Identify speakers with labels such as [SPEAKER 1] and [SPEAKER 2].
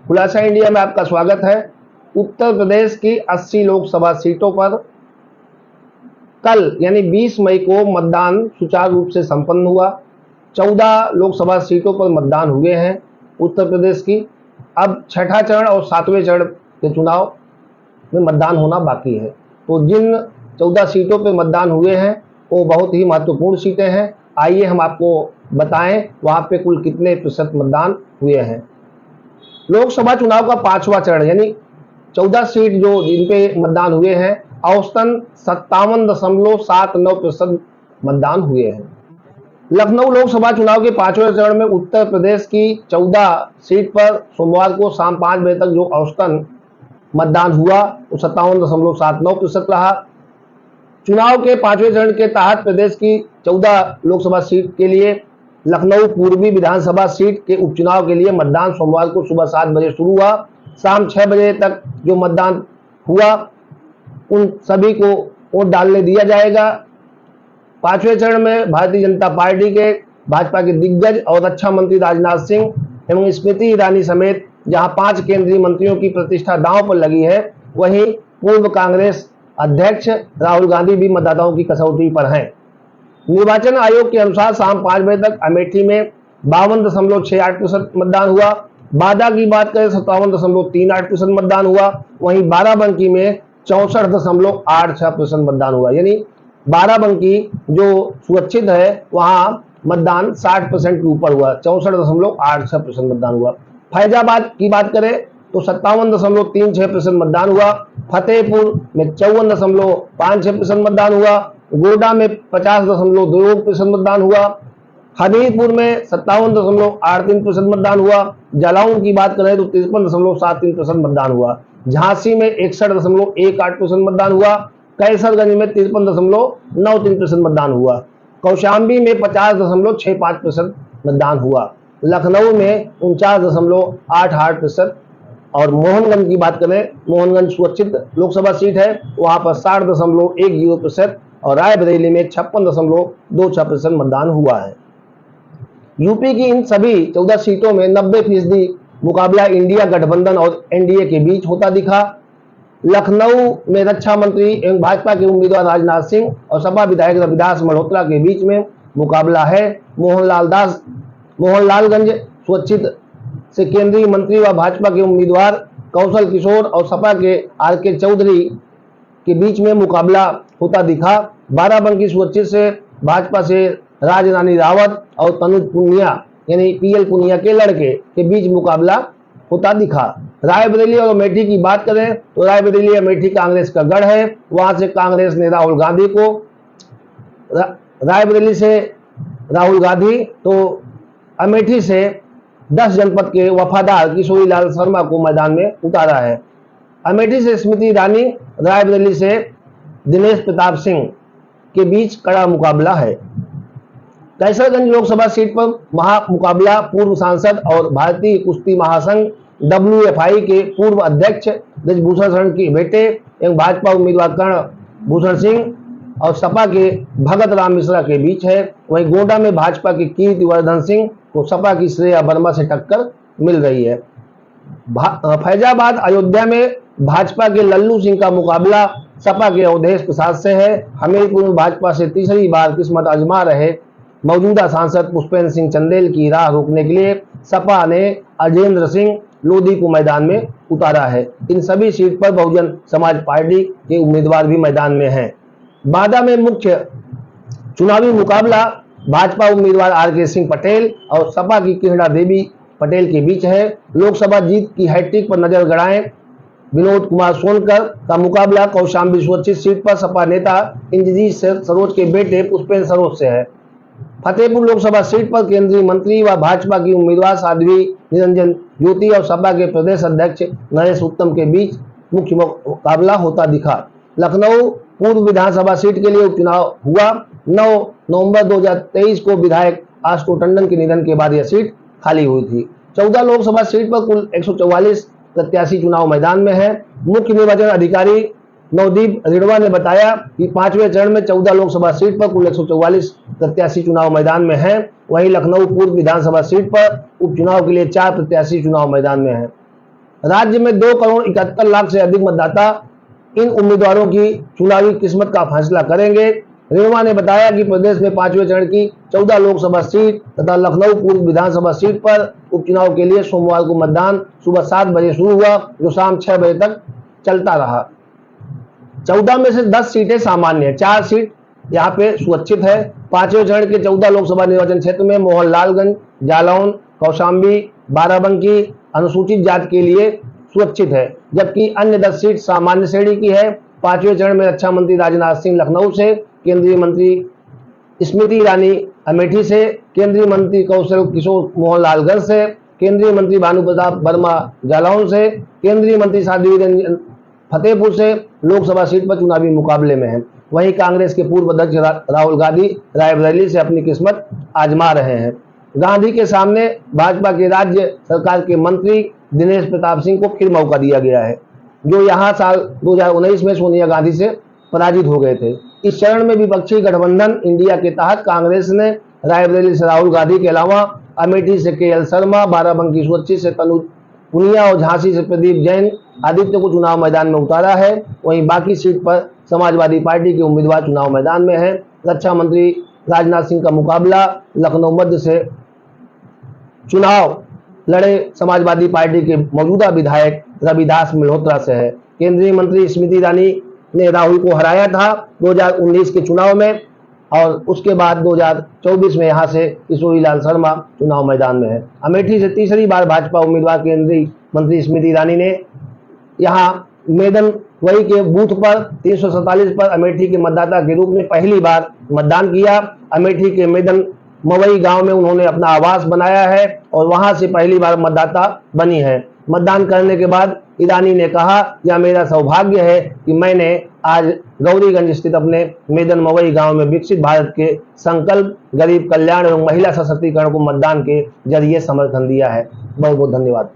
[SPEAKER 1] खुलासा इंडिया में आपका स्वागत है। उत्तर प्रदेश की 80 लोकसभा सीटों पर कल यानी 20 मई को मतदान सुचारू रूप से संपन्न हुआ। 14 लोकसभा सीटों पर मतदान हुए हैं उत्तर प्रदेश की। अब छठा चरण और 7वें चरण के चुनाव में मतदान होना बाकी है। तो जिन 14 सीटों पर मतदान हुए हैं वो बहुत ही महत्वपूर्ण सीटें हैं। आइए हम आपको बताएं वहां पे कुल कितने प्रतिशत मतदान हुए हैं। लोकसभा चुनाव का 5वां चरण यानी 14 सीट जो जिन पे मतदान हुए हैं, औसतन 57.79% मतदान हुए हैं। लखनऊ लोकसभा चुनाव के 5वें चरण में उत्तर प्रदेश की 14 सीट पर सोमवार को शाम 5 बजे तक जो औसतन मतदान हुआ वो 57.79% रहा। चुनाव के 5वें चरण के तहत प्रदेश की 14 लोकसभा सीट के लिए लखनऊ पूर्वी विधानसभा सीट के उपचुनाव के लिए मतदान सोमवार को सुबह 7 बजे शुरू हुआ। शाम 6 बजे तक जो मतदान हुआ उन सभी को वोट डालने दिया जाएगा। 5वें चरण में भारतीय जनता पार्टी के भाजपा के दिग्गज और रक्षा मंत्री राजनाथ सिंह एवं स्मृति ईरानी समेत जहां 5 केंद्रीय मंत्रियों की प्रतिष्ठा दांव पर लगी है, वहीं पूर्व कांग्रेस अध्यक्ष राहुल गांधी भी मतदाताओं की कसौटी पर हैं। निर्वाचन आयोग के अनुसार शाम 5 बजे तक अमेठी में 52.68% मतदान हुआ। बादा की बात करें 57.38% मतदान हुआ। वहीं बाराबंकी में 64.86% मतदान हुआ। यानी बाराबंकी जो सुरक्षित है वहां मतदान 60% के ऊपर हुआ, 64.86% मतदान हुआ। फैजाबाद की बात करें तो 57.36% मतदान हुआ। फतेहपुर में 54.56% मतदान हुआ। गोड्डा में 50.2% मतदान हुआ। हमीरपुर में 57.83% मतदान हुआ। जालौन की बात करें तो 53.73% मतदान हुआ। झांसी में 61.18% मतदान हुआ। कैसरगंज में 53.93% मतदान हुआ। कौशाम्बी में 50.65% मतदान हुआ। लखनऊ में 49.88% और मोहनगंज की बात करें, मोहनगंज सुरक्षित लोकसभा सीट है, वहां पर 60.10% और रायबरेली में 56.26% मतदान हुआ है। यूपी की इन सभी 14 सीटों में 90% मुकाबला इंडिया गठबंधन और एनडीए के बीच होता दिखा। लखनऊ में रक्षा मंत्री एवं भाजपा के उम्मीदवार राजनाथ सिंह और सपा विधायक रविदास मल्होत्रा के बीच में मुकाबला है। मोहनलालगंज सुरक्षित से केंद्रीय मंत्री व भाजपा के उम्मीदवार कौशल किशोर और सपा के आर.के. चौधरी के बीच में मुकाबला होता दिखा। बाराबंकी सुरक्षित से भाजपा से राजरानी रावत और तनुज पुनिया यानी पीएल पुनिया के लड़के के बीच मुकाबला होता दिखा। रायबरेली और अमेठी की बात करें तो रायबरेली अमेठी कांग्रेस का गढ़ है, वहां से कांग्रेस ने राहुल गांधी को, रायबरेली से राहुल गांधी तो अमेठी से 10 जनपद के वफादार किशोरीलाल शर्मा को मैदान में उतारा है। अमेठी से स्मृति ईरानी, रायबरेली से दिनेश प्रताप सिंह के बीच कड़ा मुकाबला है। कैसरगंज लोकसभा सीट पर मुकाबला पूर्व सांसद और भारतीय कुश्ती महासंघ WFI के पूर्व अध्यक्ष ब्रजभूषण शरण के बेटे एवं भाजपा उम्मीदवार कर्ण भूषण सिंह और सपा के भगत राम मिश्रा के बीच है। वहीं गोड्डा में भाजपा के कीर्तिवर्धन सिंह को सपा की श्रेया वर्मा से टक्कर मिल रही है। फैजाबाद अयोध्या में भाजपा के लल्लू सिंह का मुकाबला सपा के अवधेश प्रसाद से है। हमीरपुर में भाजपा से तीसरी बार किस्मत आजमा रहे मौजूदा सांसद पुष्पेंद्र सिंह चंदेल की राह रोकने के लिए सपा ने अजेंद्र सिंह लोधी को मैदान में उतारा है। इन सभी सीट पर बहुजन समाज पार्टी के उम्मीदवार भी मैदान में हैं। बादा में मुख्य चुनावी मुकाबला भाजपा उम्मीदवार आर.के. सिंह पटेल और सपा की किरणा देवी पटेल के बीच है। लोकसभा जीत की हैट्रिक पर नजर गड़ाएं विनोद कुमार सोनकर का मुकाबला कौशाम्बी सुरक्षित सीट पर सपा नेता इंद्रजीत सरोज के बेटे पुष्पेंद्र सरोज से है। फतेहपुर लोकसभा सीट पर केंद्रीय मंत्री व भाजपा की उम्मीदवार साध्वी निरंजन ज्योति और सपा के प्रदेश अध्यक्ष नरेश उत्तम के बीच मुख्य मुकाबला होता दिखा। लखनऊ पूर्व विधानसभा सीट के लिए उपचुनाव हुआ। 9 नवंबर 2023 को विधायक आशुतोष टंडन के निधन के बाद यह सीट खाली हुई थी। 14 लोकसभा सीट पर कुल 144 प्रत्याशी चुनाव मैदान में है। मुख्य निर्वाचन अधिकारी नवदीप रिड़वा ने बताया कि 5वें चरण में 14 लोकसभा सीट पर कुल 144 प्रत्याशी चुनाव मैदान में हैं। वहीं लखनऊ पूर्व विधानसभा सीट पर उपचुनाव के लिए 4 प्रत्याशी चुनाव मैदान में हैं। राज्य में 2,71,00,000 से अधिक मतदाता इन उम्मीदवारों की चुनावी किस्मत का फैसला करेंगे। रेणुका ने बताया कि प्रदेश में 5वें चरण की 14 लोकसभा सीट तथा लखनऊ पूर्व विधानसभा सीट पर उपचुनाव के लिए सोमवार को मतदान सुबह 7 बजे शुरू हुआ, जो शाम 6 बजे तक चलता रहा। 14 में से 10 सीटें सामान्य है, 4 सीट यहाँ पे सुरक्षित है। 5वें चरण के 14 लोकसभा निर्वाचन क्षेत्र में मोहनलालगंज, जालौन, कौशाम्बी, बाराबंकी अनुसूचित जाति के लिए सुरक्षित है, जबकि अन्य 10 सीट सामान्य श्रेणी की है। 5वें चरण में रक्षा मंत्री राजनाथ सिंह लखनऊ से, केंद्रीय मंत्री स्मृति ईरानी अमेठी से, केंद्रीय मंत्री कौशल किशोर मोहनलालगंज से, केंद्रीय मंत्री भानु प्रताप वर्मा जालौन से, केंद्रीय मंत्री साध्वी रंजन फतेहपुर से लोकसभा सीट पर चुनावी मुकाबले में है। वहीं कांग्रेस के पूर्व अध्यक्ष राहुल गांधी रायबरेली से अपनी किस्मत आजमा रहे हैं। गांधी के सामने भाजपा के राज्य सरकार के मंत्री दिनेश प्रताप सिंह को फिर मौका दिया गया है, जो यहां साल 2019 में सोनिया गांधी से पराजित हो गए थे। इस चरण में विपक्षी गठबंधन इंडिया के तहत कांग्रेस ने रायबरेली से राहुल गांधी के अलावा अमेठी से केएल शर्मा, बाराबंकी सुरक्षित से तनुज पुनिया और झांसी से प्रदीप जैन आदित्य को चुनाव मैदान में उतारा है। वहीं बाकी सीट पर समाजवादी पार्टी के उम्मीदवार चुनाव मैदान में हैं। रक्षा मंत्री राजनाथ सिंह का मुकाबला लखनऊ मध्य से चुनाव लड़े समाजवादी पार्टी के मौजूदा विधायक रविदास मल्होत्रा से है। केंद्रीय मंत्री स्मृति ईरानी ने राहुल को हराया था 2019 के चुनाव में, और उसके बाद 2024 में यहां से किशोरीलाल शर्मा चुनाव मैदान में है। अमेठी से तीसरी बार भाजपा उम्मीदवार केंद्रीय मंत्री स्मृति ईरानी ने यहां मेदन वही के बूथ पर 347 पर अमेठी के मतदाता के रूप में पहली बार मतदान किया। अमेठी के मेदन मवई गांव में उन्होंने अपना आवास बनाया है और वहां से पहली बार मतदाता बनी है। मतदान करने के बाद ईरानी ने कहा, यह मेरा सौभाग्य है कि मैंने आज गौरीगंज स्थित अपने मेदन मवई गांव में विकसित भारत के संकल्प, गरीब कल्याण एवं महिला सशक्तिकरण को मतदान के जरिए समर्थन दिया है। बहुत बहुत धन्यवाद।